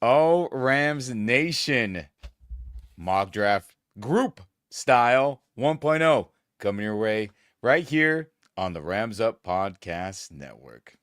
Oh, Rams Nation. Mock draft group style 1.0 coming your way right here on the Rams Up Podcast Network.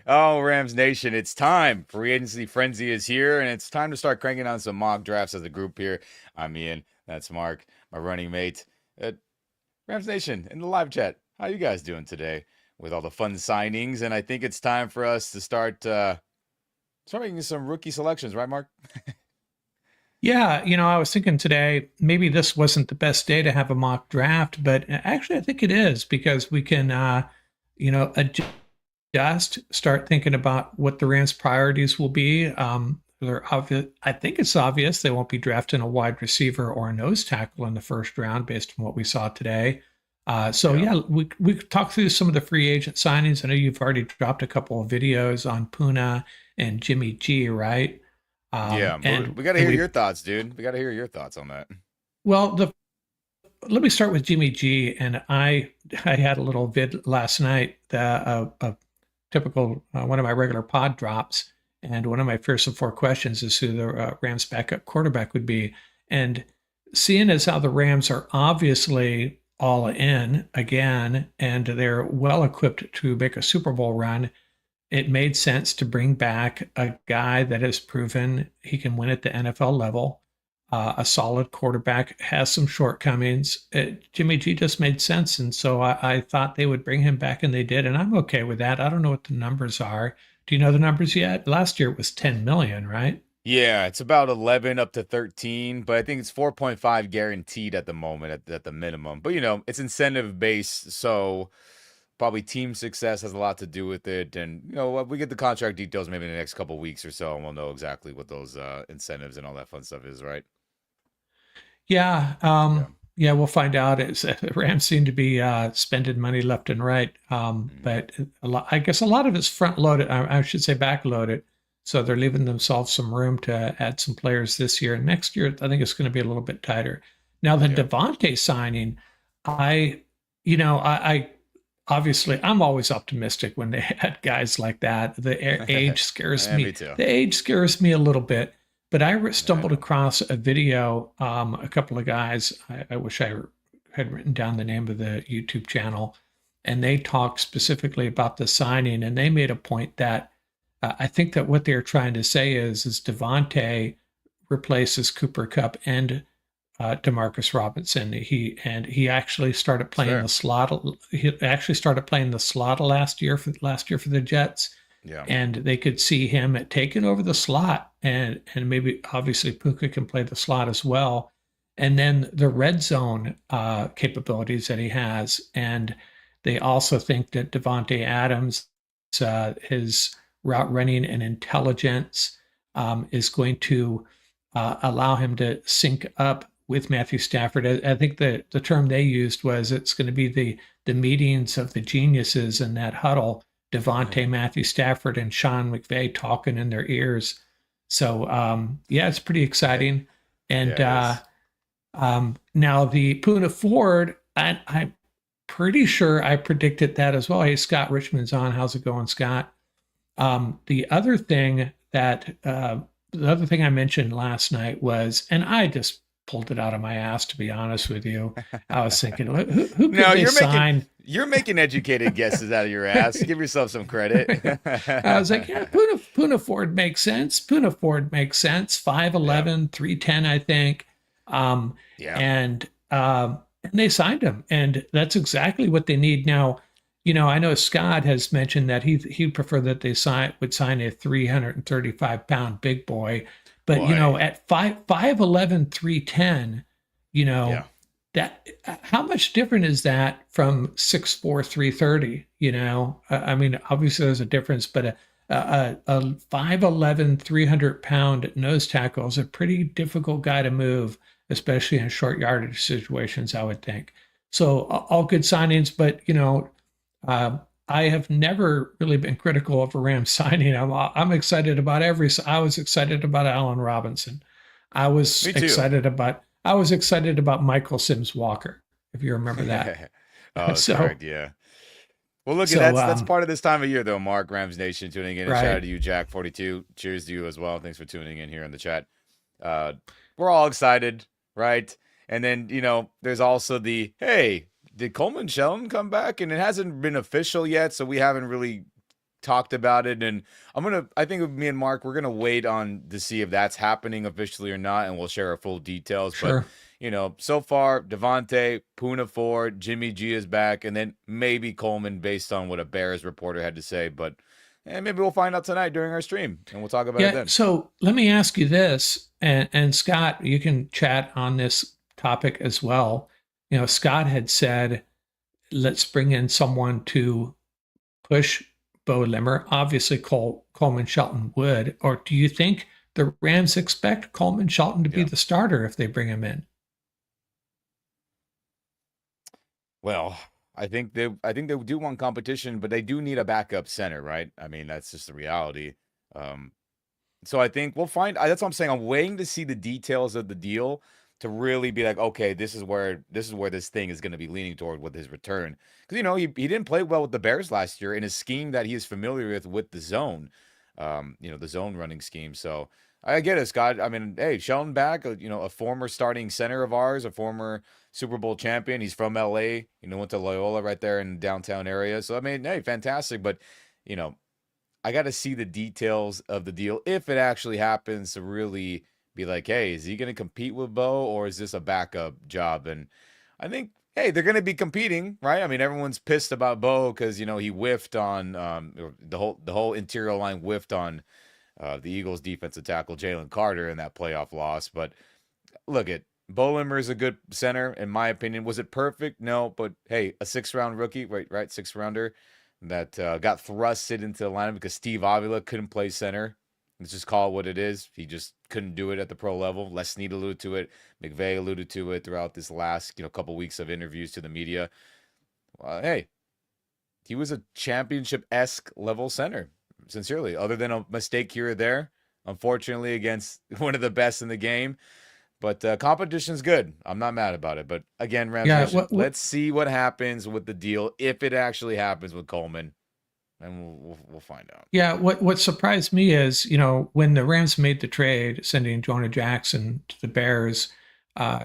Oh, Rams Nation, it's time. Free agency frenzy is here, and it's time to start cranking on some mock drafts as a group here. I'm Ian. That's Mark, my running mate. Rams Nation in the live chat. How you guys doing today with all the fun signings? And I think it's time for us to start making some rookie selections, right, Mark? Yeah, I was thinking today maybe this wasn't the best day to have a mock draft, but actually I think it is because we can, adjust, start thinking about what the Rams' priorities will be. They're obvious. I think it's obvious they won't be drafting a wide receiver or a nose tackle in the first round based on what we saw today. So Yeah. yeah, we could talk through some of the free agent signings. I know you've already dropped a couple of videos on Puna and Jimmy G, right? Yeah, And we got to and hear we your thoughts, dude. We got to hear your thoughts on that. well, the let me start with Jimmy G. And I had a little vid last night, a typical one of my regular pod drops, and one of my first and four questions is who the Rams backup quarterback would be. And seeing as how the Rams are obviously all in again, and they're well equipped to make a Super Bowl run, it made sense to bring back a guy that has proven he can win at the NFL level. A solid quarterback, has some shortcomings. Jimmy G just made sense. And so I thought they would bring him back, and they did. And I'm okay with that. I don't know what the numbers are. Do you know the numbers yet? Last year it was 10 million, right? Yeah, it's about 11 up to 13, but I think it's 4.5 guaranteed at the moment at the minimum. But it's incentive based, so probably team success has a lot to do with it. And we get the contract details maybe in the next couple weeks or so, and we'll know exactly what those incentives and all that fun stuff is, right? Yeah. Yeah. Yeah, we'll find out. The Rams seem to be spending money left and right. Mhm. But I guess a lot of it's front loaded. I should say back loaded. So they're leaving themselves some room to add some players this year. Next year, I think it's going to be a little bit tighter. Now, the Yeah. Devontae signing, I, I obviously I'm always optimistic when they had guys like that. Age scares Yeah, me me. too. The age scares me a little bit. But I Yeah, I stumbled know. across a video. A couple of guys. I wish I had written down the name of the YouTube channel, and they talked specifically about the signing, and they made a point that I think that what they're trying to say is Devontae replaces Cooper Cup and Demarcus Robinson. He actually started It's playing the fair. slot. He actually started playing the slot last year for the Jets, Yeah. and they could see him taking over the slot, and maybe obviously Puka can play the slot as well, and then the red zone capabilities that he has, and they also think that Devonte Adams, his route running and intelligence, is going to allow him to sync up with Matthew Stafford. I think the term they used was it's going to be the meetings of the geniuses in that huddle. Devontae, Matthew Stafford, and Sean McVay talking in their ears. So yeah, it's pretty exciting. Yeah, And it is. now the Puna Ford, I'm pretty sure I predicted that as well. Hey, Scott Richmond's on. How's it going, Scott? The other thing I mentioned last night was, and I just pulled it out of my ass to be honest with you. I was thinking, who could No, they sign? you're making educated guesses out of your ass. Give yourself some credit. I was like, yeah, Puna Ford makes sense. Puna Ford makes sense. Yeah. 5'11", 310, I think. Um, Yeah. and they signed him, and that's exactly what they need now. I know Scott has mentioned that he'd prefer that they would sign a 335-pound big boy, but Boy. at 5'11", 310, you Yeah. know that how much different is that from 6'4", 330? I mean, obviously there's a difference, but A 5'11", 300-pound nose tackle is a pretty difficult guy to move, especially in short yardage situations, I would think. So all good signings, but uh, I have never really been critical of a Rams signing. I'm excited about every. I was excited about Allen Robinson. Me too. I was excited about Michael Sims Walker, if you remember that. Oh, that's so correct. Yeah. Well, look, so that's part of this time of year, though. Mark, Rams Nation, tuning in, and shout out right. to you, Jack42. Cheers to you as well. Thanks for tuning in here in the chat. Uh, we're all excited, right? And then there's also the hey, did Coleman Shelton come back? And it hasn't been official yet, so we haven't really talked about it. And I think with me and Mark, we're gonna wait on to see if that's happening officially or not, and we'll share our full details. But Sure. so far, Devontae, Puna Ford, Jimmy G is back, and then maybe Coleman, based on what a Bears reporter had to say. But maybe we'll find out tonight during our stream, and we'll talk about it Yeah. then. So let me ask you this, and Scott, you can chat on this topic as well. Scott had said, let's bring in someone to push Bo Limmer. Obviously, Coleman Shelton would. Or do you think the Rams expect Coleman Shelton to be Yeah. the starter if they bring him in? Well, I think they do want competition, but they do need a backup center, right? I mean, that's just the reality. Um, So I think we'll find. That's what I'm saying. I'm waiting to see the details of the deal to really be like, okay, this is where this thing is going to be leaning toward with his return. Because he didn't play well with the Bears last year in a scheme that he is familiar with the zone, the zone running scheme. So I get it, Scott. I mean, hey, Sheldon back, a former starting center of ours, a former Super Bowl champion. He's from LA. Went to Loyola right there in the downtown area. So I mean, hey, fantastic. But you know, I got to see the details of the deal if it actually happens to really be like, hey, is he going to compete with Bo or is this a backup job? And I think, hey, they're going to be competing, right? I mean, everyone's pissed about Bo because he whiffed on or the whole interior line whiffed on the Eagles' defensive tackle Jalen Carter in that playoff loss. But look, at Bo Limmer is a good center in my opinion. Was it perfect? No, but hey, a 6th round rookie, right, 6th rounder that got thrusted into the lineup because Steve Avila couldn't play center. Let's just call it what it is. He just couldn't do it at the pro level. Les Snead alluded to it. McVay alluded to it throughout this last couple weeks of interviews to the media. Hey, he was a championship-esque level center, sincerely. Other than a mistake here or there, unfortunately against one of the best in the game. But competition's good. I'm not mad about it. But again, Rams Yeah. Nation, let's see what happens with the deal if it actually happens with Coleman, and we'll find out. Yeah, what surprised me is, when the Rams made the trade, sending Jonah Jackson to the Bears,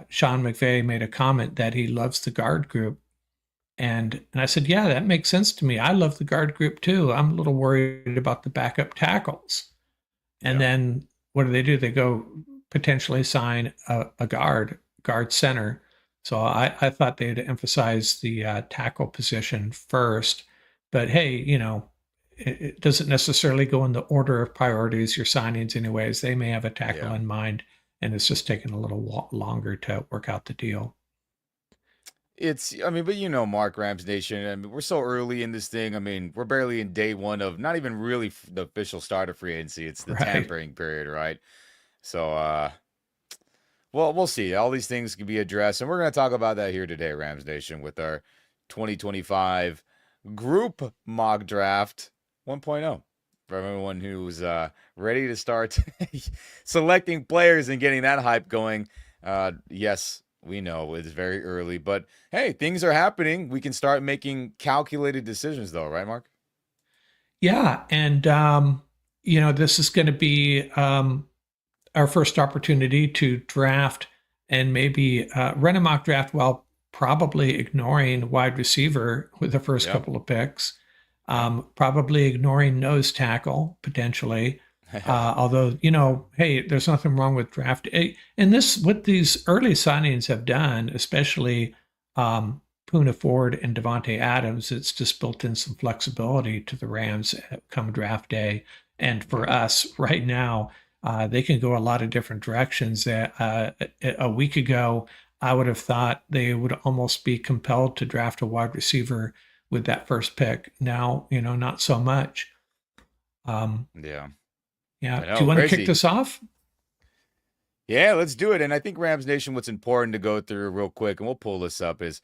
Sean McVay made a comment that he loves the guard group. And I said, yeah, that makes sense to me. I love the guard group too. I'm a little worried about the backup tackles. And Yeah, then what do? They go potentially sign a guard center. So I thought they'd emphasize the tackle position first. But hey, it doesn't necessarily go in the order of priorities, your signings, anyways. They may have a tackle yeah. in mind, and it's just taking a little longer to work out the deal. I mean, but Mark Rams Nation. I mean, we're so early in this thing. I mean, we're barely in day one of not even really the official start of free agency. It's the Right. tampering period, right? So, well, we'll see. All these things can be addressed, and we're going to talk about that here today, Rams Nation, with our 2025 group mock draft 1.0 for everyone who's ready to start selecting players and getting that hype going. Yes, we know it's very early, but hey, things are happening. We can start making calculated decisions, though, right, Mark? Yeah. And, this is going to be our first opportunity to draft and maybe run a mock draft while probably ignoring wide receiver with the first Yep. couple of picks, Yep. probably ignoring nose tackle potentially. Although, hey, there's nothing wrong with draft. And this, what these early signings have done, especially Puna Ford and Devontae Adams, it's just built in some flexibility to the Rams come draft day. And for Yep. us right now, they can go a lot of different directions. A week ago, I would have thought they would almost be compelled to draft a wide receiver with that first pick. Now, not so much. Yeah, Yeah. I Do you know, want to kick crazy. this off? Yeah, let's do it. And I think Rams Nation, what's important to go through real quick, and we'll pull this up, is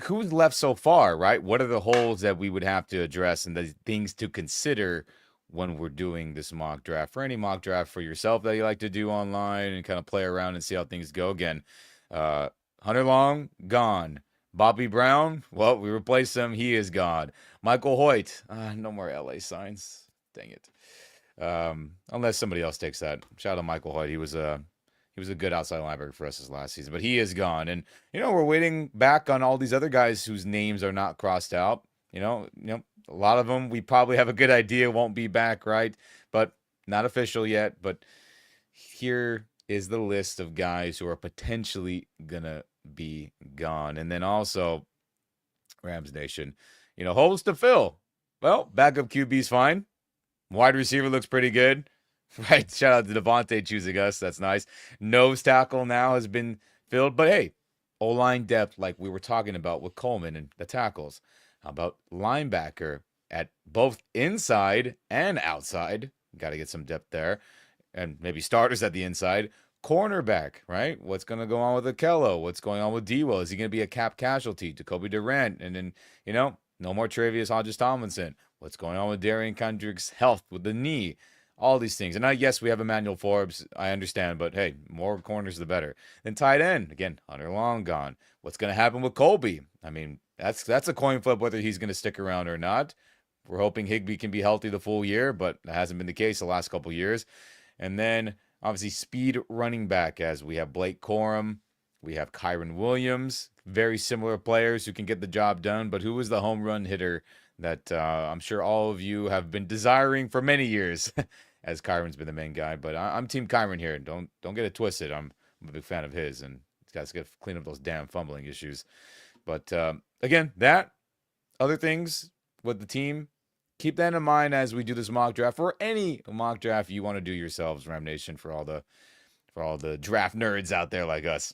who's left so far, right? What are the holes that we would have to address and the things to consider when we're doing this mock draft? For any mock draft for yourself that you like to do online and kind of play around and see how things go. Again, uh, Hunter Long, gone. Bobby Brown, well, we replaced him. He is gone. Michael Hoyt, no more LA signs. Dang it. Unless somebody else takes that. Shout out to Michael Hoyt. He was a good outside linebacker for us this last season, but he is gone. And we're waiting back on all these other guys whose names are not crossed out. A lot of them we probably have a good idea won't be back, right? But not official yet. But here is the list of guys who are potentially gonna be gone. And then also Rams Nation, holes to fill. Well, backup QB's fine. Wide receiver looks pretty good. Right. Shout out to Devontae choosing us. That's nice. Nose tackle now has been filled. But hey, O line depth, like we were talking about with Coleman and the tackles. How about linebacker at both inside and outside? Got to get some depth there. And maybe starters at the inside. Cornerback, right? What's going to go on with Akello? What's going on with Dewell? Is he going to be a cap casualty to Kobe Durant? And then, no more Travius Hodges Tomlinson. What's going on with Darian Kendrick's health with the knee? All these things. And yes, we have Emmanuel Forbes. I understand, but hey, more corners the better. Then tight end again, Hunter Long gone. What's going to happen with Colby? I mean, that's a coin flip whether he's going to stick around or not. We're hoping Higbee can be healthy the full year, but that hasn't been the case the last couple years. And then obviously speed running back as we have Blake Corum, we have Kyron Williams, very similar players who can get the job done. But who was the home run hitter that I'm sure all of you have been desiring for many years, as Kyron's been the main guy. But I'm Team Kyron here. Don't get it twisted. I'm a big fan of his, and he's got to clean up those damn fumbling issues. But again, that other things with the team, keep that in mind as we do this mock draft or any mock draft you want to do yourselves, Ram Nation, for all the draft nerds out there like us.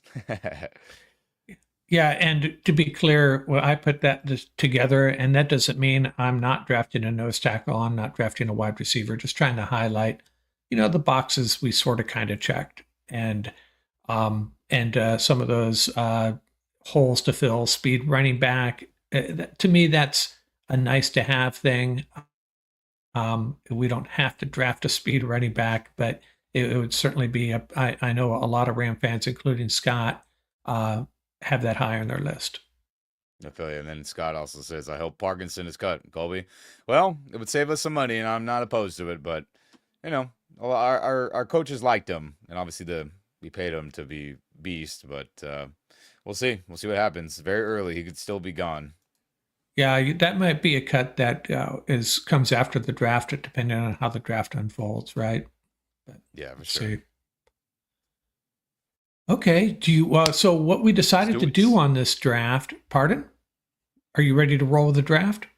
Yeah, and to be clear, well, I put that together, and that doesn't mean I'm not drafting a nose tackle. I'm not drafting a wide receiver. Just trying to highlight, the boxes we sort of kind of checked, and some of those holes to fill. Speed running back. To me, that's a nice to have thing. We don't have to draft a speed running back, but it would certainly be. I know a lot of Ram fans, including Scott, have that high on their list. I feel you. And then Scott also says, I hope Parkinson is cut, Colby. Well, it would save us some money, and I'm not opposed to it, but our coaches liked him, and obviously we paid him to be beast, but we'll see. We'll see what happens. Very early, he could still be gone. Yeah, that might be a cut that comes after the draft, depending on how the draft unfolds, right? But Yeah, for let's sure. see. Okay. Do you? So what we Let's decided do to it. do on this draft? Pardon? Are you ready to roll the draft?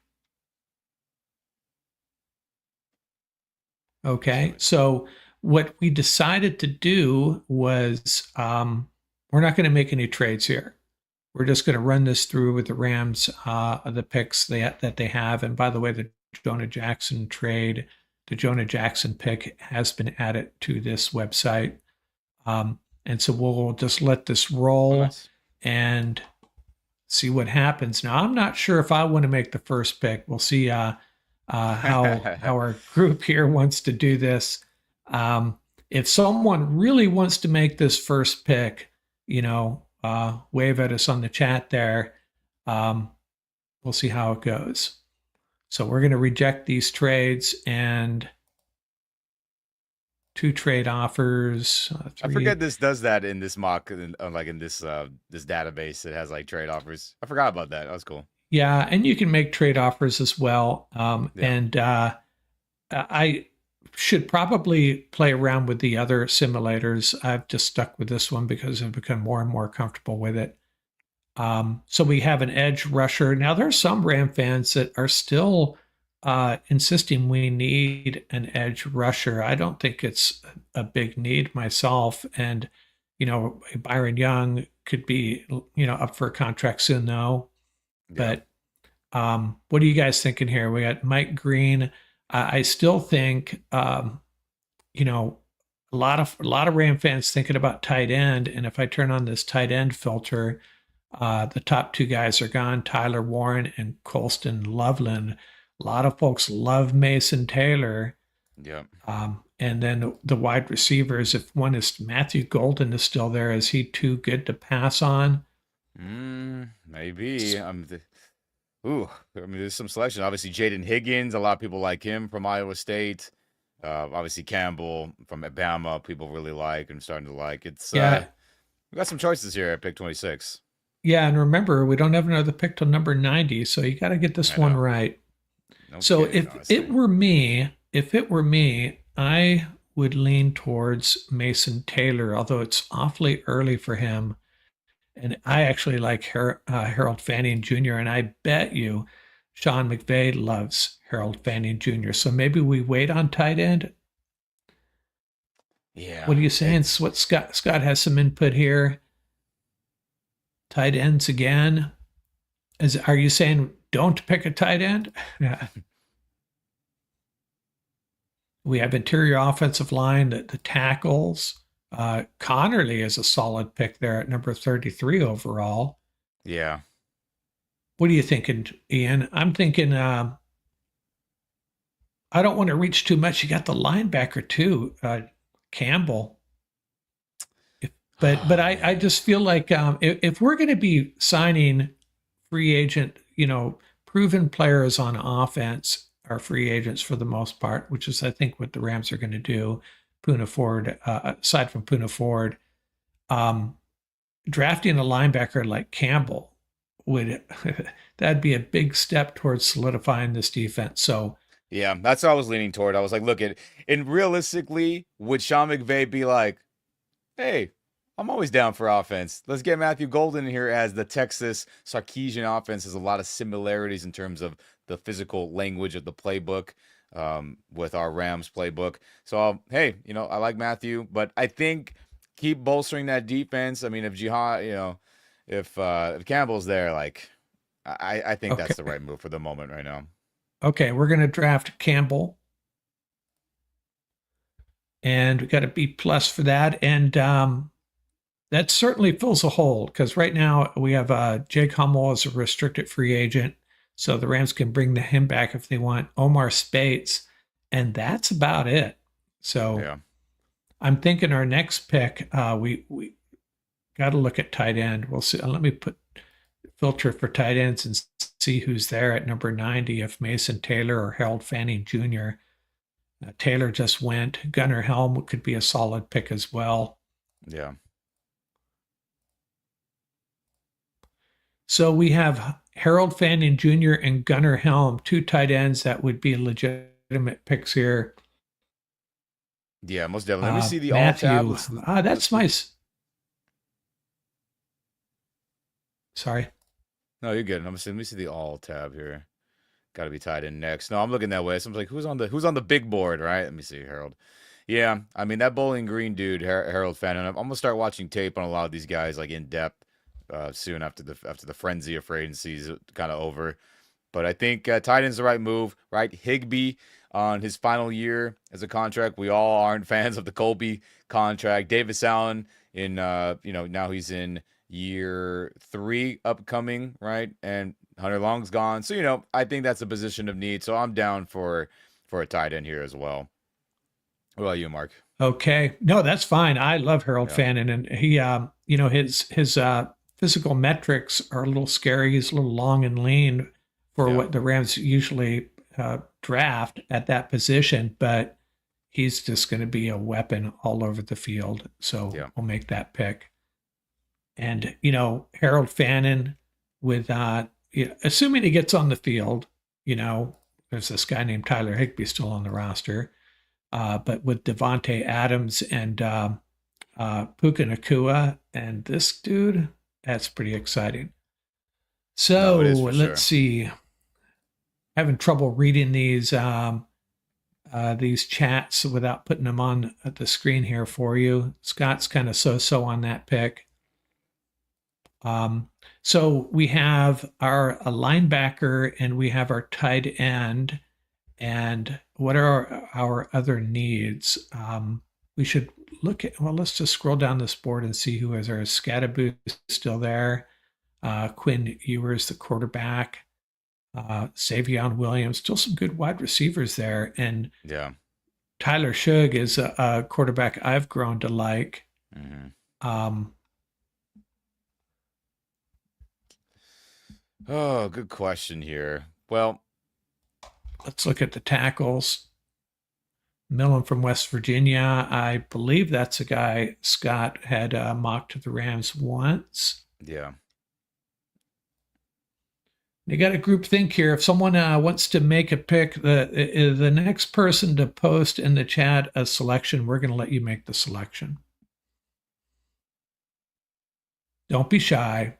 Let's do Okay. it. So what we decided to do was we're not going to make any trades here. We're just going to run this through with the Rams, the picks that they have. And by the way, the Jonah Jackson trade, the Jonah Jackson pick has been added to this website. And so we'll just let this Oh, roll nice. and see what happens. Now, I'm not sure if I want to make the first pick. We'll see how our group here wants to do this. If someone really wants to make this first pick, wave at us on the chat there. We'll see how it goes. So we're going to reject these trades and 2 trade offers. I 3. forget this does that in this mock, like in this database. It has like trade offers. I forgot about that. That was cool. Yeah, and you can make trade offers as well. Yeah. And I should probably play around with the other simulators. I've just stuck with this one because I've become more and more comfortable with it. So we have an edge rusher. Now, there are some Ram fans that are still insisting we need an edge rusher. I don't think it's a big need myself. And, Byron Young could be, up for a contract soon, though. Yeah. But what are you guys thinking here? We got Mike Green, I still think, you know, a lot of Ram fans thinking about tight end, and if I turn on this tight end filter, the top two guys are gone, Tyler Warren and Colston Loveland. A lot of folks love Mason Taylor. Yep. And then the wide receivers, if one is Matthew Golden is still there, is he too good to pass on? Maybe. Ooh, I mean, there's some selection. Obviously, Jaden Higgins. A lot of people like him from Iowa State. Obviously, Campbell from Alabama. People really like and starting to like. Yeah, We got some choices here at pick 26. yeah. And remember, we don't have another pick till number 90, so you got to get this I one know. right. No So kidding, if it honestly. were me, I would lean towards Mason Taylor, although it's awfully early for him. And I actually like Harold Fanning Jr., and I bet you Sean McVay loves Harold Fanning Jr. So maybe we wait on tight end. Yeah, What are you saying? it's What Scott has some input here. Tight ends again. Are you saying don't pick a tight end? Yeah. We have interior offensive line, the tackles. Connerly is a solid pick there at number 33 overall. yeah. What are you thinking, Ian? I'm thinking I don't want to reach too much. You got the linebacker too, Campbell. But Oh I man. just feel like if we're going to be signing free agent, proven players on offense are free agents for the most part, which is I think what the Rams are going to do. Puna Ford, aside from Puna Ford, um, drafting a linebacker like Campbell would that'd be a big step towards solidifying this defense. So Yeah, that's what I was leaning toward. I was like, look at and realistically, would Sean McVay be like, hey, I'm always down for offense. Let's get Matthew Golden in here as the Texas Sarkeesian offense has a lot of similarities in terms of the physical language of the playbook with our Rams playbook. So, hey, I like Matthew, but I think keep bolstering that defense. I mean, if Jihad, if Campbell's there, like I think okay, that's the right move for the moment right now. okay, we're going to draft Campbell, and we got a B plus for that, and that certainly fills a hole because right now we have Jake Hummel as a restricted free agent, so the Rams can bring him back if they want. Omar Spates, and that's about it. So Yeah. I'm thinking our next pick, we got to look at tight end. We'll see. Let me put filter for tight ends and see who's there at number 90. If Mason Taylor or Harold Fanning Jr. Taylor just went. Gunnar Helm could be a solid pick as well. Yeah. So we have Harold Fanning Jr. and Gunnar Helm, two tight ends that would be legitimate picks here. Yeah, most definitely. Let me see the all tab. Matthew, Let's that's let's my. look. Sorry. No, you're good. Let me see the all tab here. Got to be tied in next. No, I'm looking that way. So I'm like, who's on the big board, right? Let me see, Harold. Yeah, I mean that Bowling Green dude, Harold Fannin. I'm gonna start watching tape on a lot of these guys like in depth soon after the frenzy of free agency is kind of over. But I think tight end's the right move, right? Higbee on his final year as a contract. We all aren't fans of the Colby contract. Davis Allen now he's in year 3 upcoming, right? And Hunter Long's gone. So, I think that's a position of need. So I'm down for a tight end here as well. What about you, Mark? Okay. No, that's fine. I love Harold Yeah. Fannin, and he, his physical metrics are a little scary. He's a little long and lean for Yeah. what the Rams usually draft at that position, but he's just going to be a weapon all over the field. So Yeah. we'll make that pick. And Harold Fannin, with assuming he gets on the field, there's this guy named Tyler Higbee still on the roster. But with Devonte Adams and Puka Nakua and this dude, that's pretty exciting. No, So it is for let's sure. see. Having trouble reading these chats without putting them on the screen here for you. Scott's kind of so on that pick. Um, so we have our a linebacker and we have our tight end. And what are our other needs? We should look at, well, let's just scroll down this board and see who is there. Scadaboo still there. Quinn Ewers, the quarterback. Savion Williams, still some good wide receivers there. And Yeah. Tyler Shug is a quarterback I've grown to like. Hmm. Um, Oh, good question here. Well, let's look at the tackles. Millen from West Virginia. I believe that's a guy Scott had mocked to the Rams once. yeah. They got a group think here. If someone wants to make a pick, the next person to post in the chat a selection, we're going to let you make the selection. Don't be shy.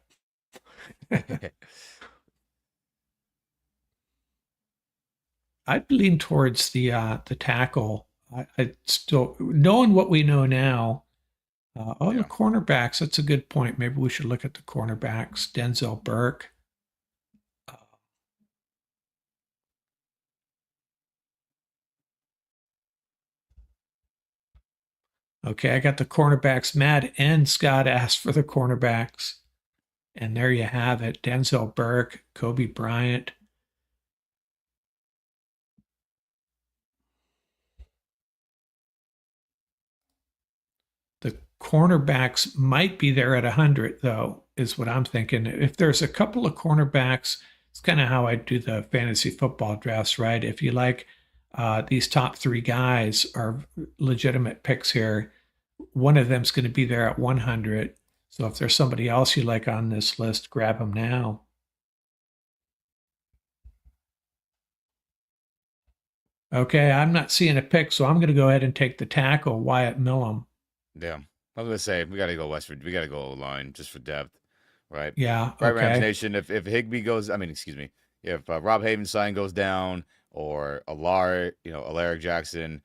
I'd lean towards the tackle. I still knowing what we know now. Yeah. The cornerbacks. That's a good point. Maybe we should look at the cornerbacks. Denzel Burke. Okay, I got the cornerbacks. Matt and Scott asked for the cornerbacks. And there you have it. Denzel Burke, Kobe Bryant. The cornerbacks might be there at 100, though, is what I'm thinking. If there's a couple of cornerbacks, it's kind of how I do the fantasy football drafts, right? If you like these top three guys are legitimate picks here, one of them's going to be there at 100. So if there's somebody else you like on this list, grab them now. Okay, I'm not seeing a pick, so I'm going to go ahead and take the tackle, Wyatt Millum. Yeah. I was gonna say we gotta go Westford. We gotta go line just for depth, right? Yeah, Right, Rams okay. Nation. If Higby goes, I mean, excuse me, if Rob Havenstein goes down, or Alaric Jackson,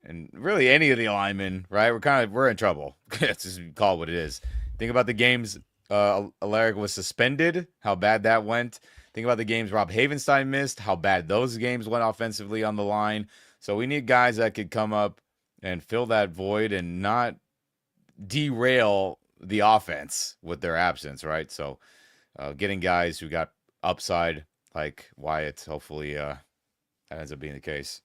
and really any of the linemen, right? We're in trouble. Let's just call it what it is. Think about the games Alaric was suspended, how bad that went. Think about the games Rob Havenstein missed, how bad those games went offensively on the line. So we need guys that could come up and fill that void and not derail the offense with their absence, right? So getting guys who got upside like Wyatt, hopefully that ends up being the case.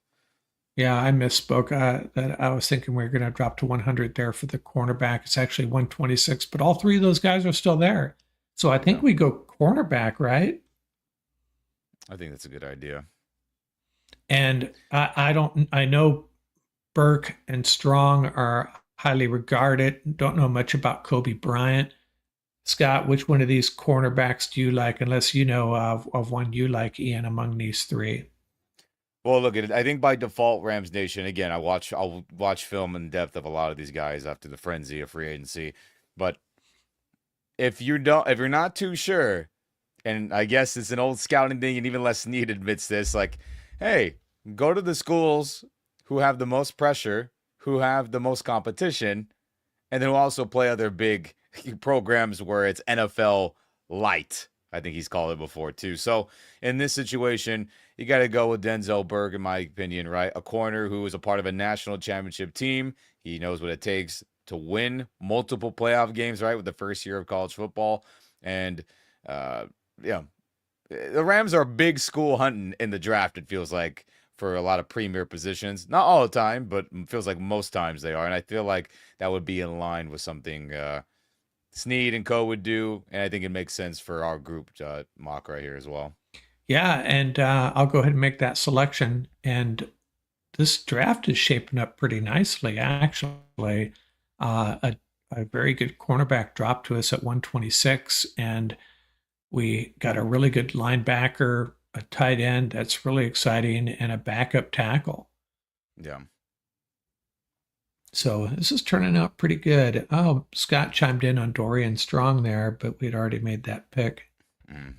Yeah, I misspoke. That I was thinking we were going to drop to 100 there for the cornerback. It's actually 126, but all three of those guys are still there. So I think Yeah, we go cornerback, right? I think that's a good idea. And I know Burke and Strong are highly regarded. Don't know much about Kobe Bryant. Scott, which one of these cornerbacks do you like, unless you know of one you like, Ian, among these three? Well, look at it. I think by default, Rams Nation. Again, I'll watch film in depth of a lot of these guys after the frenzy of free agency. But if you're not too sure, and I guess it's an old scouting thing, and even Les Snead admits this, like, hey, go to the schools who have the most pressure, who have the most competition, and then who also play other big programs where it's NFL light. I think he's called it before too. So in this situation, you got to go with Denzel Burke, in my opinion, right? A corner who is a part of a national championship team. He knows what it takes to win multiple playoff games, right? With the first year of college football, and uh, yeah, the Rams are big school hunting in the draft. It feels like for a lot of premier positions, not all the time, but it feels like most times they are. And I feel like that would be in line with something Snead and Co would do, and I think it makes sense for our group mock right here as well. Yeah, and I'll go ahead and make that selection. And this draft is shaping up pretty nicely, actually. A very good cornerback dropped to us at 126, and we got a really good linebacker, a tight end that's really exciting, and a backup tackle. Yeah. So this is turning out pretty good. Oh, Scott chimed in on Dorian Strong there, but we'd already made that pick.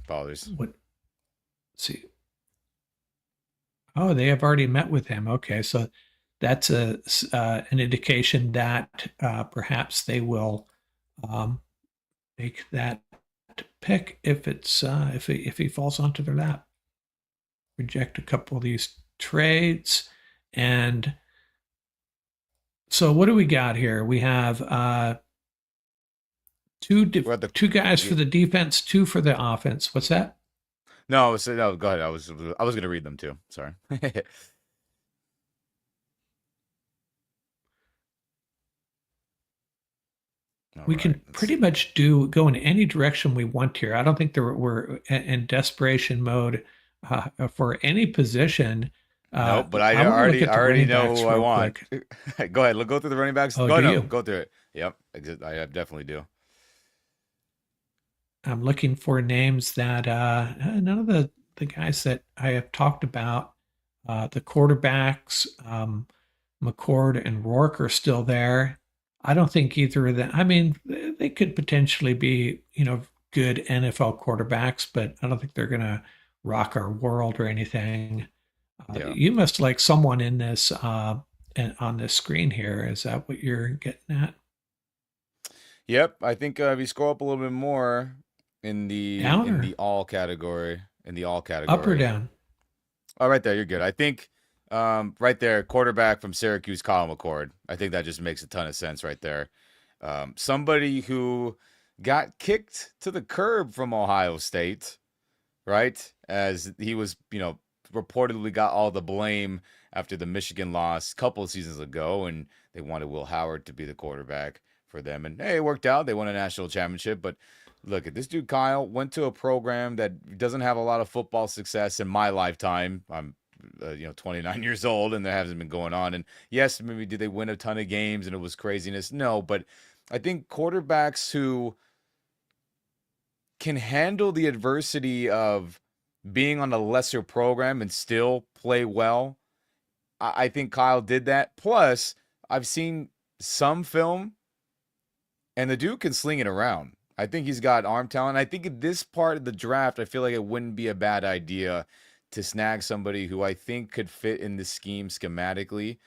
Apologies. What? Let's see. Oh, they have already met with him. Okay, so that's an indication that perhaps they will um, make that pick if he falls onto their lap. Reject a couple of these trades, And so what do we got here? We have We're at the two guys yeah. for the defense, two for the offense. What's that? No, so no, go ahead. I was gonna read them too. Sorry. All We right, can let's pretty see. much go in any direction we want here. I don't think we're in desperation mode for any position. Nope, but I want to look I at the already running know who backs I real want. quick. Go ahead, go through the running backs. Oh, Go do no, you? go through it. Yep, I definitely do. I'm looking for names that none of the guys that I have talked about, the quarterbacks, McCord and Rourke are still there. I don't think either of them. I mean, they could potentially be, good NFL quarterbacks, but I don't think they're going to rock our world or anything. Yeah. You must like someone in this and on this screen here. Is that what you're getting at? Yep, I think if you scroll up a little bit more Down in or the all category, up or down? Oh, right there, you're good. I think right there, quarterback from Syracuse, Kyle McCord. I think that just makes a ton of sense right there. Somebody who got kicked to the curb from Ohio State, right? As he was, reportedly got all the blame after the Michigan loss a couple of seasons ago, and they wanted Will Howard to be the quarterback for them. And hey, it worked out. They won a national championship. But look at this dude, Kyle, went to a program that doesn't have a lot of football success in my lifetime. I'm 29 years old, and there hasn't been going on. And yes, maybe did they win a ton of games and it was craziness? No, but I think quarterbacks who can handle the adversity of being on a lesser program and still play well. I think Kyle did that. Plus, I've seen some film, and the dude can sling it around. I think he's got arm talent. I think at this part of the draft, I feel like it wouldn't be a bad idea to snag somebody who I think could fit in the scheme schematically,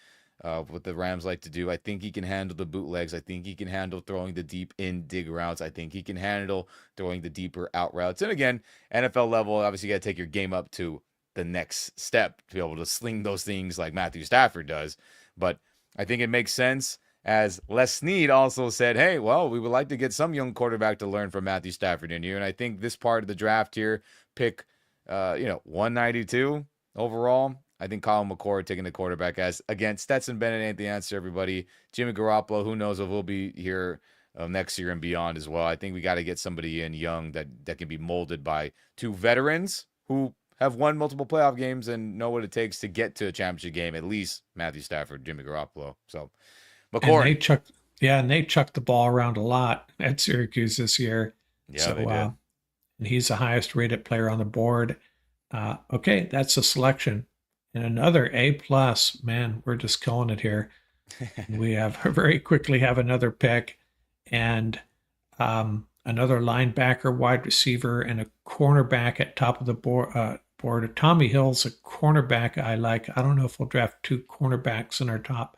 what the Rams like to do. I think he can handle the bootlegs. I think he can handle throwing the deep in dig routes. I think he can handle throwing the deeper out routes. And again, NFL level, obviously, you got to take your game up to the next step to be able to sling those things like Matthew Stafford does. But I think it makes sense. As Les Snead also said, hey, well, we would like to get some young quarterback to learn from Matthew Stafford in here. And I think this part of the draft here, pick, 192 overall. I think Colin McCord taking the quarterback as, again, Stetson Bennett ain't the answer, everybody. Jimmy Garoppolo, who knows if we'll be here next year and beyond as well. I think we got to get somebody in young that can be molded by two veterans who have won multiple playoff games and know what it takes to get to a championship game, at least Matthew Stafford, Jimmy Garoppolo. So, And McCord. they chucked the ball around a lot at Syracuse this year. Yeah, they So, did. and he's the highest rated player on the board. Okay, that's a selection. And another A plus, man, we're just killing it here. We have very quickly have another pick and another linebacker, wide receiver, and a cornerback at top of the board. Tommy Hill's a cornerback I like. I don't know if we'll draft two cornerbacks in our top,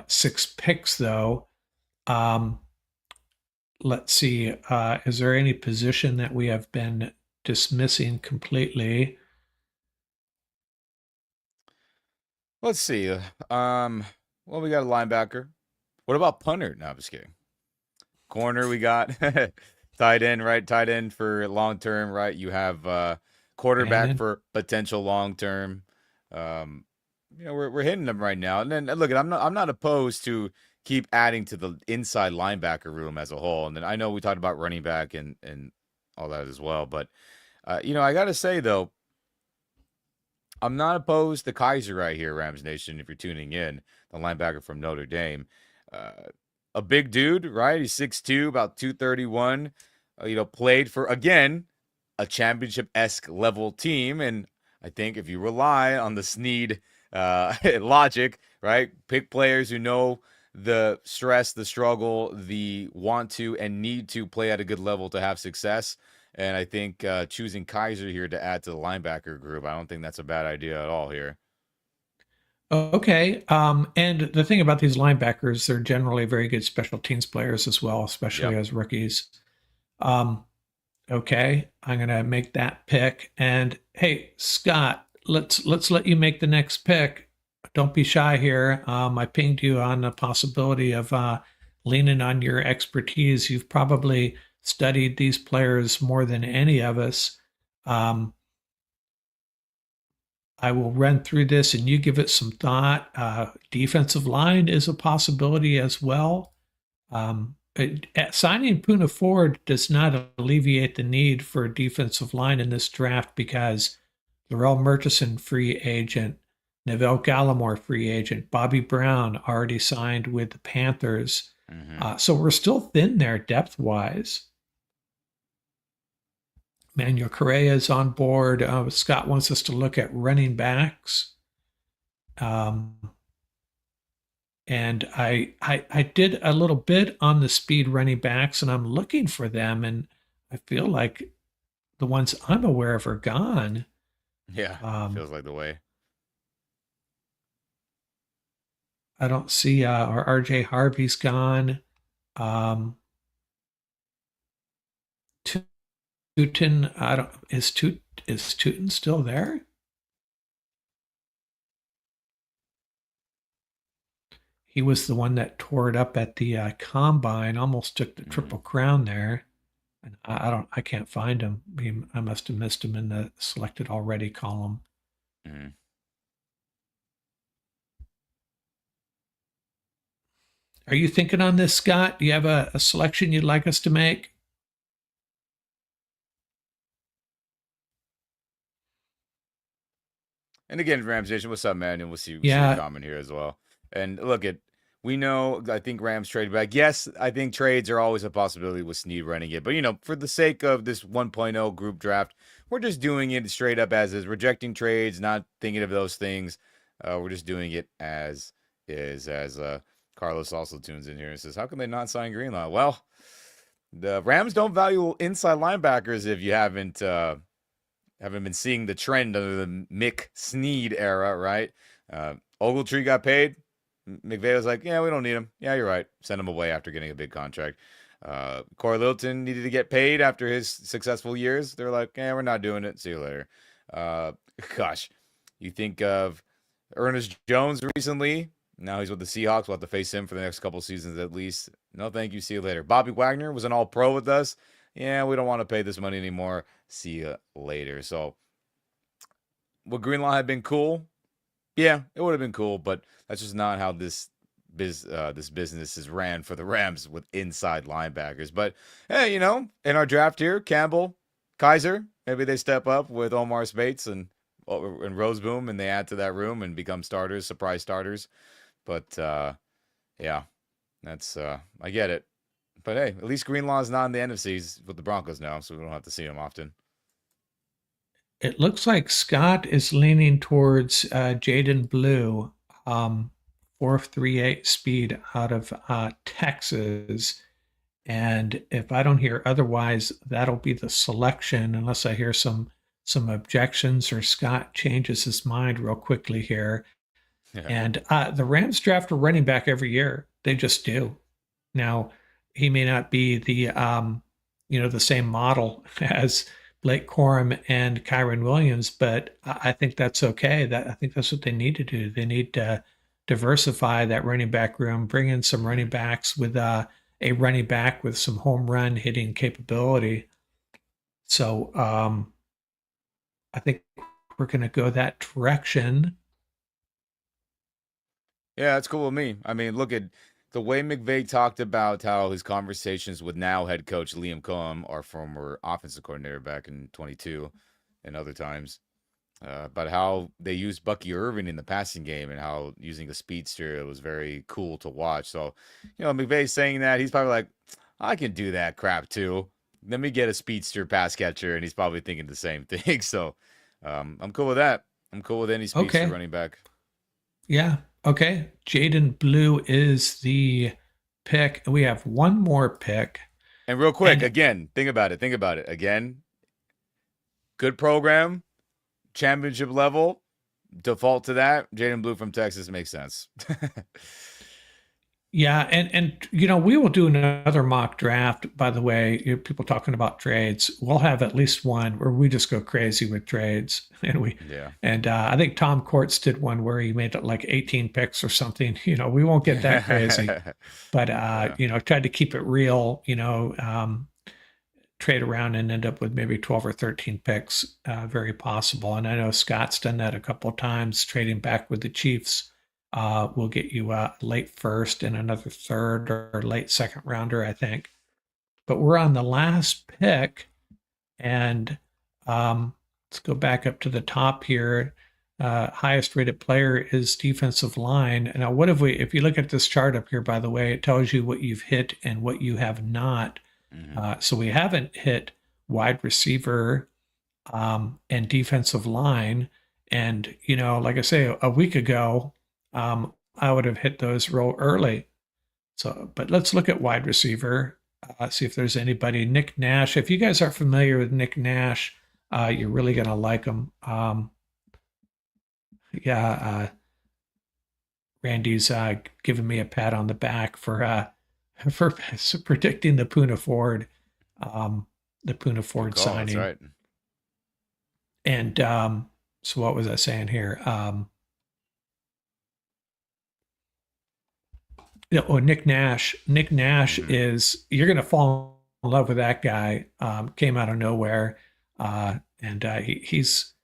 six picks though. Um, let's see. Is there any position that we have been dismissing completely? Let's see. Well, we got a linebacker. What about punter? No, I'm just kidding. Corner, we got tight end, right? Tight end for long term, right? You have quarterback Bannon for potential long term. Um, we're hitting them right now. And then look, I'm not opposed to keep adding to the inside linebacker room as a whole. And then I know we talked about running back and all that as well, but I got to say though, I'm not opposed to Kaiser right here, Rams Nation. If you're tuning in, the linebacker from Notre Dame, uh, a big dude, right? He's 6'2", about 231. Played for again a championship esque level team, and I think if you rely on the Snead logic, right, pick players who know the stress, the struggle, the want to and need to play at a good level to have success. And I think choosing Kaiser here to add to the linebacker group, I don't think that's a bad idea at all here. Okay. And the thing about these linebackers, they're generally very good special teams players as well, especially Yep. as rookies. Um, okay, I'm gonna make that pick. And hey, Scott, let's let you make the next pick. don't be shy here. I pinged you on the possibility of leaning on your expertise. You've probably studied these players more than any of us. Um, I will run through this and you give it some thought. Defensive line is a possibility as well. Signing Puna Ford does not alleviate the need for a defensive line in this draft because Laurel Murchison, free agent, Neville Gallimore, free agent, Bobby Brown already signed with the Panthers. Mm-hmm. So we're still thin there depth wise. Manuel Correa is on board. Scott wants us to look at running backs. Um, and I did a little bit on the speed running backs, and I'm looking for them, and I feel like the ones I'm aware of are gone. Yeah, Um, feels like the way. I don't see our RJ Harvey's gone. Um, Tootin, I don't is Tootin still there? He was the one that tore it up at the combine, almost took the Mm-hmm. triple crown there. And I can't find him. I must have missed him in the selected already column. Mm-hmm. Are you thinking on this, Scott? Do you have a selection you'd like us to make? And again, Rams Nation, what's up, man? And we'll see your Yeah, comment here as well. And look at we know I think Rams trade back. Yes, I think trades are always a possibility with Snead running it. But for the sake of this 1.0 group draft, we're just doing it straight up as is, rejecting trades, not thinking of those things. We're just doing it as is. As Carlos also tunes in here and says, "How can they not sign Greenlaw?" Well, the Rams don't value inside linebackers if you haven't been seeing the trend under the Mick Snead era, right? Ogletree got paid. McVay was like, yeah, we don't need him. Yeah, you're right. Send him away after getting a big contract. Corey Littleton needed to get paid after his successful years. They're like, yeah, we're not doing it. See you later. Uh, gosh, you think of Ernest Jones recently. Now he's with the Seahawks. We'll have to face him for the next couple seasons at least. No, thank you. See you later. Bobby Wagner was an all pro with us. Yeah, we don't want to pay this money anymore. See you later. So, would Greenlaw have been cool? Yeah, it would have been cool, but that's just not how this business is ran for the Rams with inside linebackers. But hey, in our draft here, Campbell, Kaiser, maybe they step up with Omar Spates and Roseboom, and they add to that room and become starters, surprise starters. But yeah, that's I get it. But hey, at least Greenlaw's not in the NFCs with the Broncos now, so we don't have to see him often. it looks like Scott is leaning towards Jaden Blue, 4.38 speed out of Texas. And if I don't hear otherwise, that'll be the selection, unless I hear some objections or Scott changes his mind real quickly here. Yeah. And the Rams draft a running back every year. They just do. Now, he may not be the same model as Blake Corum and Kyron Williams, but I think that's okay. I think that's what they need to do. They need to diversify that running back room, bring in some running Mhm. backs with a running back with some home run hitting capability. So I think we're going to go that direction. Yeah, that's cool with me. I mean, look at the way McVay talked about how his conversations with now head coach Liam Cohen, our former offensive coordinator back in 22 and other times, about how they used Bucky Irving in the passing game and how using a speedster was very cool to watch. So, McVay saying that, he's probably like, I can do that crap too. Let me get a speedster pass catcher, and he's probably thinking the same thing. So, I'm cool with that. I'm cool with any speedster Okay. running back. Yeah. Okay. Jaden Blue is the pick. We have one more pick. And real quick, And again, think about it. Think about it. Again, good program, championship level. Default to that, Jaden Blue from Texas makes sense. Yeah, and we will do another mock draft. By the way, people talking about trades, we'll have at least one where we just go crazy with trades, Yeah. and I think Tom Courts did one where he made it like 18 picks or something. We won't get that crazy, but Yeah. tried to keep it real. Trade around and end up with maybe 12 or 13 picks, very possible. And I know Scott's done that a couple of times, trading back with the Chiefs. Will get you a late first and another third or late second rounder, I think. But we're on the last pick, and let's go back up to the top here. Highest rated player is defensive line. Now, what have we, if you look at this chart up here, by the way, it tells you what you've hit and what you have not. Hmm. So we haven't hit wide receiver and defensive line. And, like I say, a week ago, I would have hit those real early. So, but let's look at wide receiver, see if there's anybody. Nick Nash. If you guys are familiar with Nick Nash, you're really going to like him. Yeah, Randy's giving me a pat on the back for for predicting the Puna Ford, the Puna Good Ford call. That's signing. right. And so, what was I saying here? Nick Nash. Nick Nash Hmm. is, you're going to fall in love with that guy. Came out of nowhere, and he's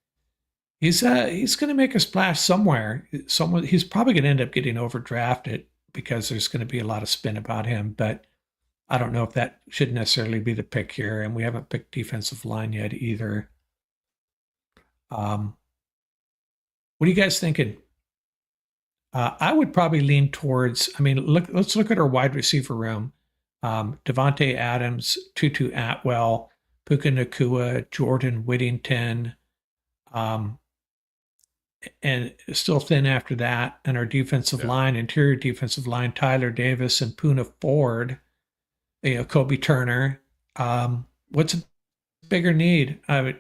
going to make a splash somewhere. He's probably going to end up getting overdrafted because there's going to be a lot of spin about him. But I don't know if that should necessarily be the pick here. And we haven't picked defensive line yet either. What are you guys thinking? I would probably lean towards. I mean, let's look at our wide receiver room. Devontae Adams, Tutu Atwell, Puka Nakua, Jordan Whittington, um, and still thin after that. And our defensive Yeah. line, interior defensive line, Tyler Davis and Puna Ford, Kobe Turner. What's a bigger need? I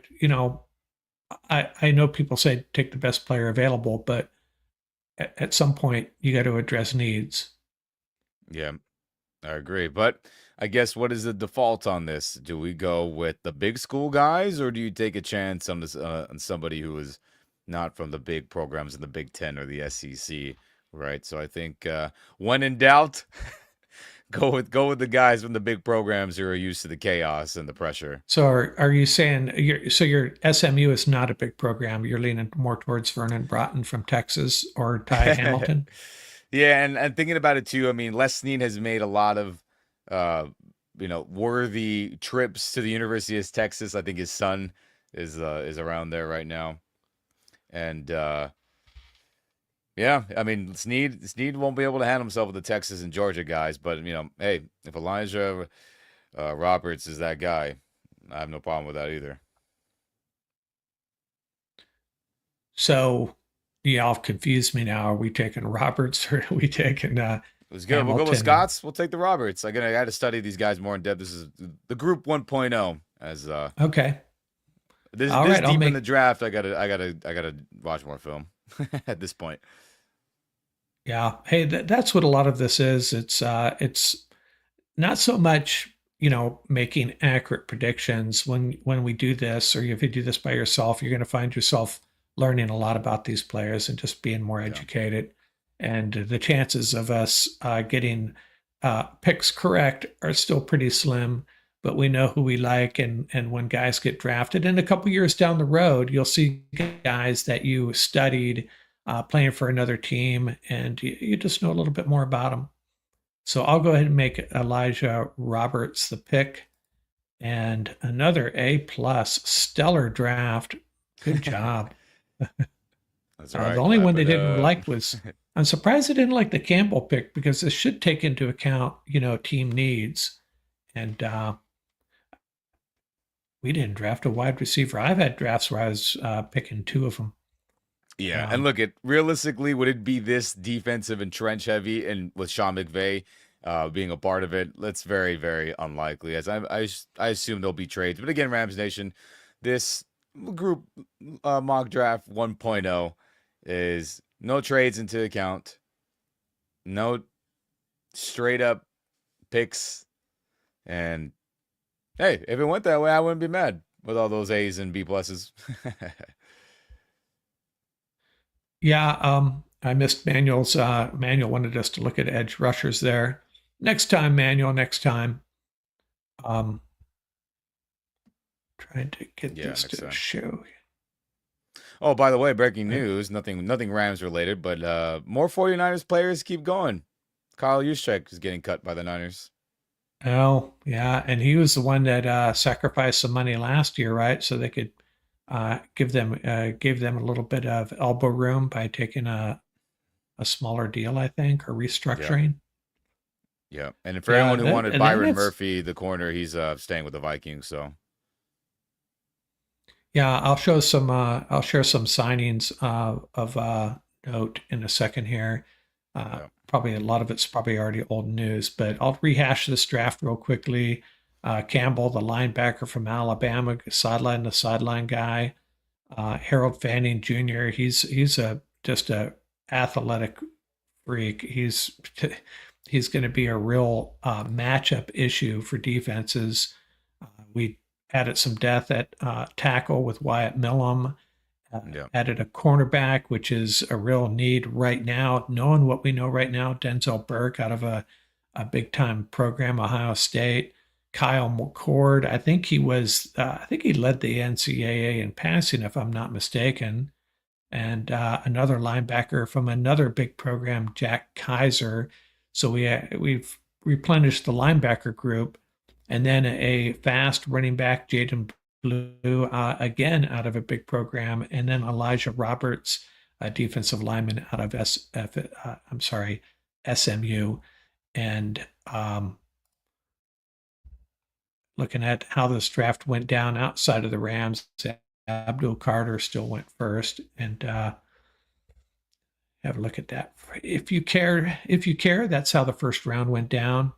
know people say take the best player available, but at some point you got to address needs. Yeah. I agree. But I guess what is the default on this? Do we go with the big school guys, or do you take a chance on this on somebody who is not from the big programs in the Big Ten or the SEC? Right. So I think when in doubt, go with the guys from the big programs who are used to the chaos and the pressure. So are you saying your SMU is not a big program? You're leaning more towards Vernon Broughton from Texas or Ty Hamilton? Yeah, and thinking about it too, I mean, Les Snead has made a lot of uh worthy trips to the University of Texas. I think his son is around there right now. And yeah, I mean, Snead won't be able to handle himself with the Texas and Georgia guys, but hey, if Elijah Roberts is that guy, I have no problem with that either. So y'all have confused me now. Are we taking Roberts or are we taking Let's go. We'll go with Hamilton? Scott's. We'll take the Roberts. I got to study these guys more in depth. This is the group 1.0 as Okay. All this right. I'll deep in the make, draft. I gotta watch more film at this point. yeah. Hey, that's what a lot of this is. It's not so much, making accurate predictions. When we do this, or if you do this by yourself, you're going to find yourself learning a lot about these players and just being more Yeah. educated. And the chances of us getting picks correct are still pretty slim. But we know who we like, and when guys get drafted, and a couple years down the road, you'll see guys that you studied playing for another team, and you just know a little bit more about them. So I'll go ahead and make Elijah Roberts the pick, and another A plus stellar draft. Good job. That's The right. only one Clap they it didn't up. like was, I'm surprised they didn't like the Campbell pick because this should take into account, team needs. And we didn't draft a wide receiver. I've had drafts where I was picking two of them. Yeah, and Um, look, realistically, would it be this defensive and trench heavy, and with Sean McVay being a part of it? That's very, very unlikely. As I assume there'll be trades, but again, Rams Nation, this group mock draft 1.0 is no trades into account, no straight up picks. And hey, if it went that way, I wouldn't be mad with all those A's and B pluses. Yeah, I missed Manuel's. Manuel wanted us to look at edge rushers there. Next time, Manuel. Next time. Um, trying to get Yeah, this next to time. show. Oh, by the way, breaking news, nothing Rams related, but more 49ers players keep going. Kyle Juszczyk is getting cut by the Niners. Oh, yeah, and he was the one that sacrificed some money last year, right? So they could give them a little bit of elbow room by taking a smaller deal, I think, or Yeah. restructuring. Yeah. And for Yeah, anyone who wanted and Byron that's Murphy, the corner, he's staying with the Vikings, so yeah. I'll share some signings of note in a second here. yeah. Probably a lot of it's probably already old news, but I'll rehash this draft real quickly. Campbell, the linebacker from Alabama, sideline to sideline guy. Harold Fanning Jr. He's a just a athletic freak. He's going to be a real matchup issue for defenses. We added some depth at tackle with Wyatt Millum. Yeah. Added a cornerback, which is a real need right now. Knowing what we know right now, Denzel Burke out of a big time program, Ohio State. Kyle McCord, I think he was, I think he led the NCAA in passing, if I'm not mistaken. And another linebacker from another big program, Jack Kaiser. So we've replenished the linebacker group, and then a fast running back, Jaden Blue, again out of a big program, and then Elijah Roberts, a defensive lineman out of SMU, and looking at how this draft went down outside of the Rams, Abdul Carter still went first, and have a look at that. If you care, that's how the first round went down.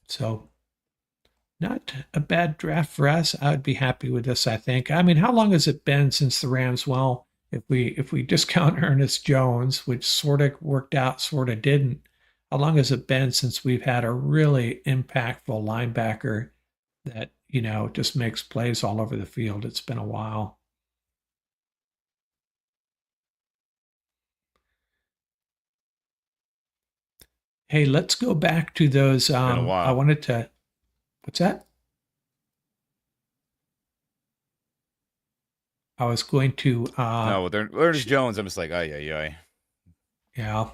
So not a bad draft for us. I would be happy with this, I think. I mean, how long has it been since the Rams? Well, if we discount Ernest Jones, which sort of worked out, sort of didn't, how long has it been since we've had a really impactful linebacker that, just makes plays all over the field? It's been a while. Hey, let's go back to those. Been a I while. wanted to, what's that? I was going to, No, with Ernest Jones, I'm just like, ay, ay, ay. yeah.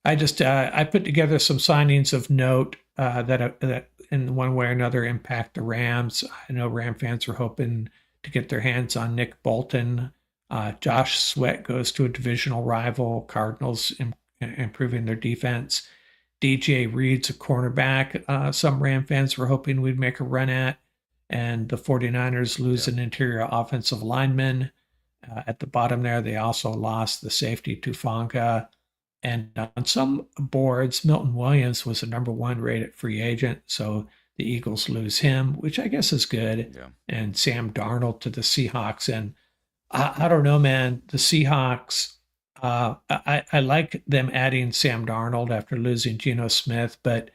I just I put together some signings of note that in one way or another impact the Rams. I know Ram fans are hoping to get their hands on Nick Bolton. Josh Sweat goes to a divisional rival. Cardinals improving their defense. DJ Reed's a cornerback. Some Ram fans were hoping we'd make a run at. And the 49ers lose an interior offensive lineman. At the bottom there, they also lost the safety Tufanga. And on some boards, Milton Williams was the number one rated free agent. So the Eagles lose him, which I guess is good. Yeah. And Sam Darnold to the Seahawks. And I don't know, man. The Seahawks, I like them adding Sam Darnold after losing Geno Smith, but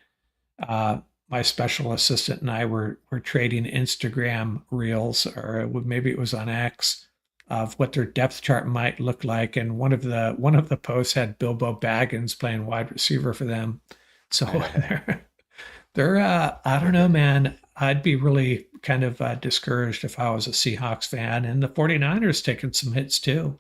my special assistant and I were trading Instagram reels, or maybe it was on X, of what their depth chart might look like, and one of the posts had Bilbo Baggins playing wide receiver for them. So they're I don't know, man. I'd be really kind of discouraged if I was a Seahawks fan, and the 49ers taking some hits too.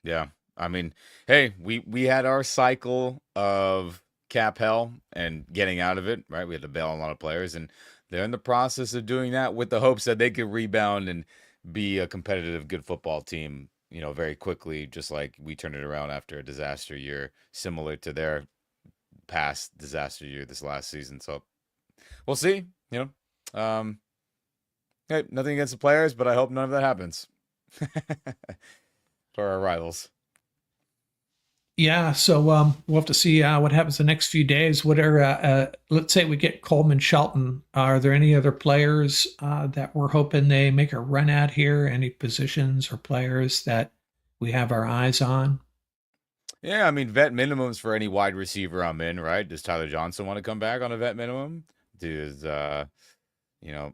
Yeah. I mean, hey, we had our cycle of cap hell and getting out of it, right? We had to bail on a lot of players, and they're in the process of doing that with the hopes that they could rebound and be a competitive, good football team, very quickly, just like we turned it around after a disaster year, similar to their past disaster year this last season. So we'll see. Hey, nothing against the players, but I hope none of that happens for our rivals. Yeah, so we'll have to see what happens the next few days. Let's say we get Coleman Shelton. Are there any other players that we're hoping they make a run at here? Any positions or players that we have our eyes on? Yeah, I mean, vet minimums for any wide receiver I'm in, right? Does Tyler Johnson want to come back on a vet minimum? Does you know,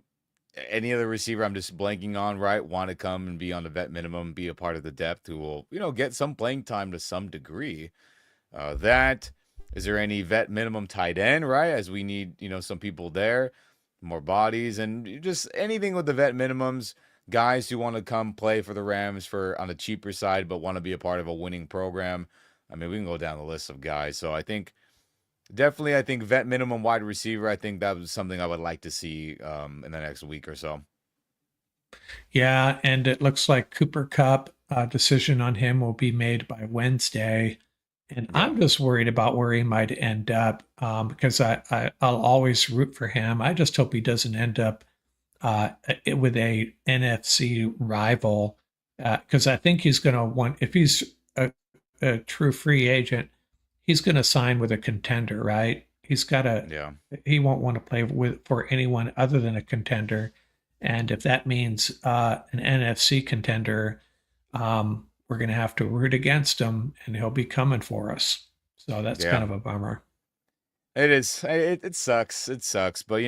any other receiver I'm just blanking on, right, want to come and be on the vet minimum, be a part of the depth who will, get some playing time to some degree. That is there any vet minimum tight end, right? As we need, some people there, more bodies, and just anything with the vet minimums. Guys who want to come play for the Rams for on the cheaper side, but want to be a part of a winning program. I mean, we can go down the list of guys. So I think definitely, I think vet minimum wide receiver. I think that was something I would like to see in the next week or so. Yeah, and it looks like Cooper Cup decision on him will be made by Wednesday. And Yeah, I'm just worried about where he might end up because I'll always root for him. I just hope he doesn't end up with a NFC rival because I think he's going to want, if he's a true free agent, he's going to sign with a contender, right? yeah, He won't want to play for anyone other than a contender. And if that means an NFC contender, we're going to have to root against him and he'll be coming for us. So that's kind yeah. of a bummer. It is. It sucks. It sucks. But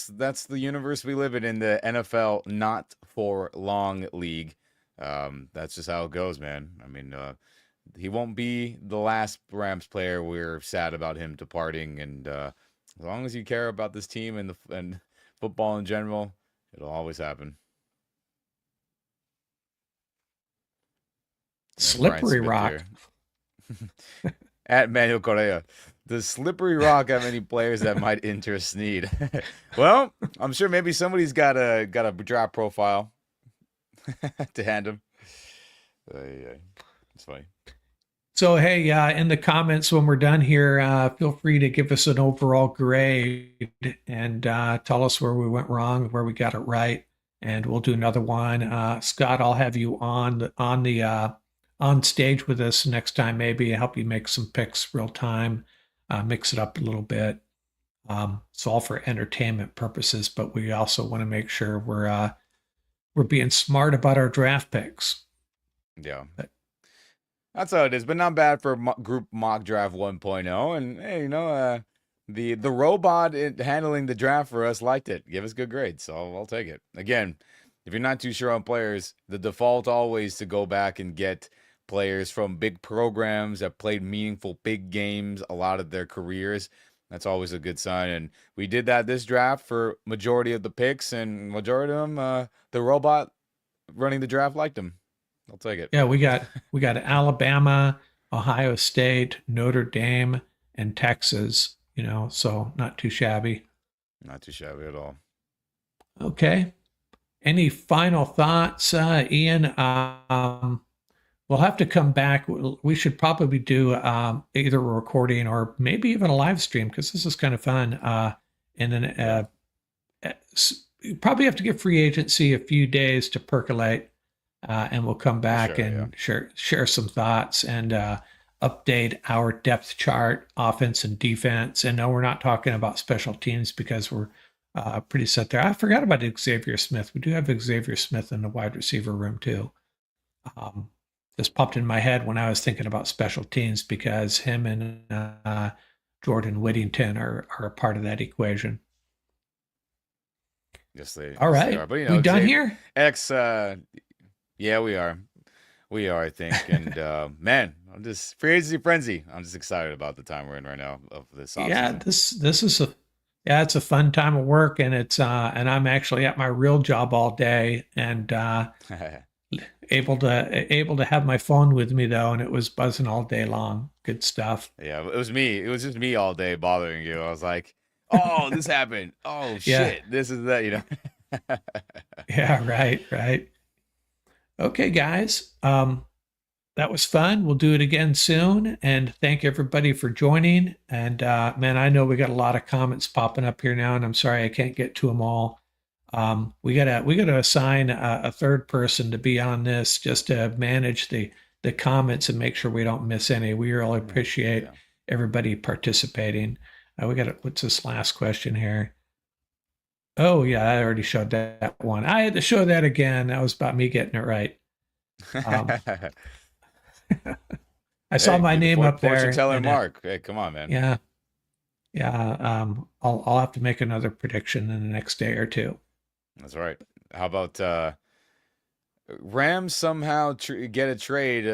that's the universe we live in the NFL not for long league. That's just how it goes, man. I mean, he won't be the last Rams player. We're sad about him departing, and as long as you care about this team and football in general, it'll always happen. And Brian Slippery Smith rock. here at Manuel Correa. Does Slippery Rock have any players that might interest Snead? Well, I'm sure maybe somebody's got a draft profile to hand him. Yeah, it's funny. So, hey, in the comments when we're done here, feel free to give us an overall grade and tell us where we went wrong, where we got it right, and we'll do another one. Scott, I'll have you on stage with us next time, maybe help you make some picks real time, mix it up a little bit. It's all for entertainment purposes, but we also want to make sure we're being smart about our draft picks. Yeah. But That's how it is, but not bad for group mock draft 1.0. And hey, the robot handling the draft for us liked it. Give us good grades, so I'll take it. Again, if you're not too sure on players, the default always to go back and get players from big programs that played meaningful big games a lot of their careers. That's always a good sign. And we did that this draft for majority of the picks, and majority of them, the robot running the draft liked them. I'll take it. yeah, we got Alabama, Ohio State, Notre Dame, and Texas. So not too shabby. Not too shabby at all. Okay. Any final thoughts, Ian? We'll have to come back. We should probably do either a recording or maybe even a live stream because this is kind of fun. And then you probably have to give free agency a few days to percolate, and we'll come back Sure, yeah. and share some thoughts and update our depth chart, offense and defense. And no, we're not talking about special teams because we're pretty set there. I forgot about Xavier Smith. We do have Xavier Smith in the wide receiver room too. Just popped in my head when I was thinking about special teams because him and Jordan Whittington are a part of that equation. Yes, they All yes they right, are. But we done Xavier here? X yeah, we are. We are, I think. And man, I'm just free agency frenzy. I'm just excited about the time we're in right now of this Yeah, offseason. this is it's a fun time of work, and it's and I'm actually at my real job all day and able to have my phone with me though, and it was buzzing all day long. Good stuff. Yeah, it was me. It was just me all day bothering you. I was like, oh, this happened. Oh Yeah, shit. This is that. yeah, right. Okay, guys. That was fun. We'll do it again soon. And thank everybody for joining. And man, I know we got a lot of comments popping up here now, and I'm sorry I can't get to them all. We gotta assign a third person to be on this just to manage the comments and make sure we don't miss any. We really appreciate Yeah. everybody participating. What's this last question here? Oh yeah, I already showed that one. I had to show that again. That was about me getting it right. Um, I saw Hey, my you're the name up fortune there, teller, and Mark. Hey, come on, man. yeah, yeah. I'll have to make another prediction in the next day or two. That's right. How about Rams somehow get a trade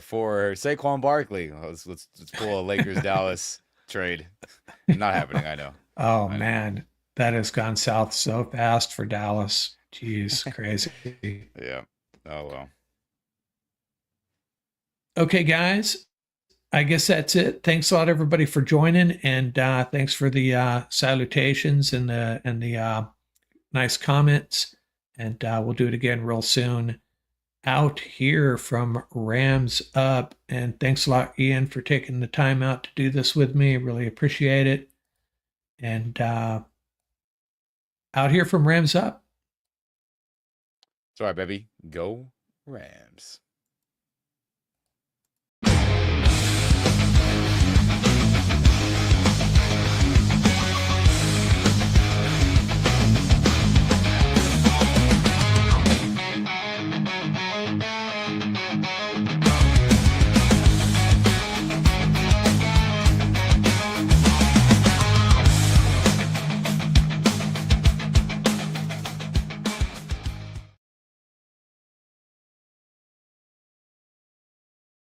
for Saquon Barkley? Let's pull a Lakers Dallas trade. Not happening. I know. Oh I know. man, that has gone south so fast for Dallas. Jeez, crazy. Yeah. Oh well. Okay, guys, I guess that's it. Thanks a lot, everybody, for joining, and thanks for the salutations and the nice comments. And we'll do it again real soon. Out here from Rams Up, and thanks a lot, Ian, for taking the time out to do this with me. Really appreciate it. And out here from Rams Up. Sorry, baby. Go Rams.